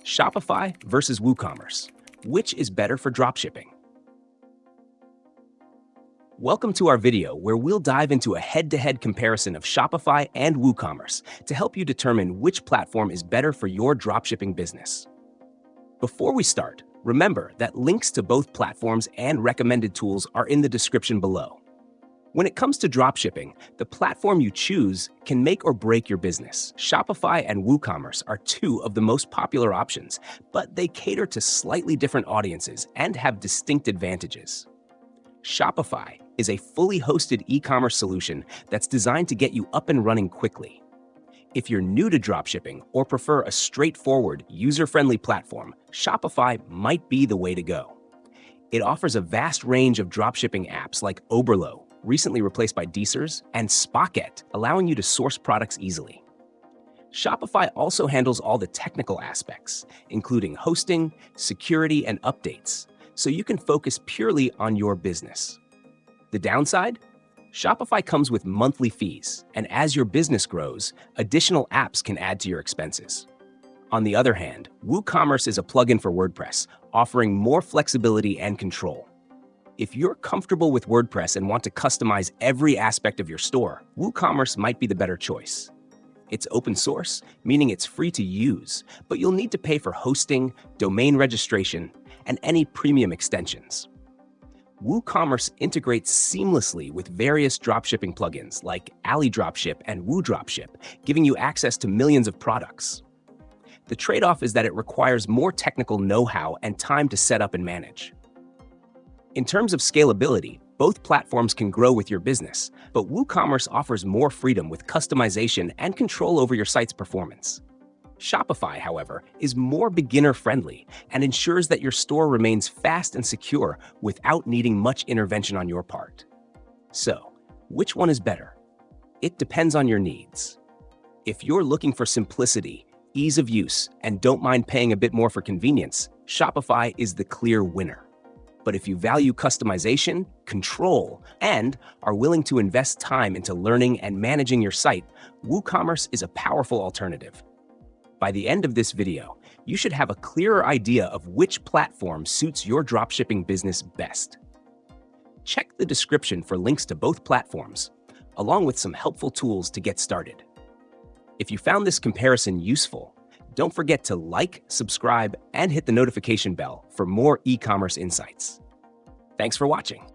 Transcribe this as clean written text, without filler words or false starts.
Shopify versus WooCommerce. Which is better for dropshipping? Welcome to our video where we'll dive into a head-to-head comparison of Shopify and WooCommerce to help you determine which platform is better for your dropshipping business. Before we start, remember that links to both platforms and recommended tools are in the description below. When it comes to dropshipping, the platform you choose can make or break your business. Shopify and WooCommerce are two of the most popular options, but they cater to slightly different audiences and have distinct advantages. Shopify is a fully hosted e-commerce solution that's designed to get you up and running quickly. If you're new to dropshipping or prefer a straightforward, user-friendly platform, Shopify might be the way to go. It offers a vast range of dropshipping apps like Oberlo, recently replaced by Deesers, and Spocket, allowing you to source products easily. Shopify also handles all the technical aspects, including hosting, security, and updates, so you can focus purely on your business. The downside? Shopify comes with monthly fees, and as your business grows, additional apps can add to your expenses. On the other hand, WooCommerce is a plugin for WordPress, offering more flexibility and control. If you're comfortable with WordPress and want to customize every aspect of your store, WooCommerce might be the better choice. It's open source, meaning it's free to use, but you'll need to pay for hosting, domain registration, and any premium extensions. WooCommerce integrates seamlessly with various dropshipping plugins like AliDropship and WooDropship, giving you access to millions of products. The trade-off is that it requires more technical know-how and time to set up and manage. In terms of scalability, both platforms can grow with your business, but WooCommerce offers more freedom with customization and control over your site's performance. Shopify, however, is more beginner-friendly and ensures that your store remains fast and secure without needing much intervention on your part. So, which one is better? It depends on your needs. If you're looking for simplicity, ease of use, and don't mind paying a bit more for convenience, Shopify is the clear winner. But if you value customization, control, and are willing to invest time into learning and managing your site, WooCommerce is a powerful alternative. By the end of this video, you should have a clearer idea of which platform suits your dropshipping business best. Check the description for links to both platforms, along with some helpful tools to get started. If you found this comparison useful, don't forget to like, subscribe, and hit the notification bell for more e-commerce insights. Thanks for watching.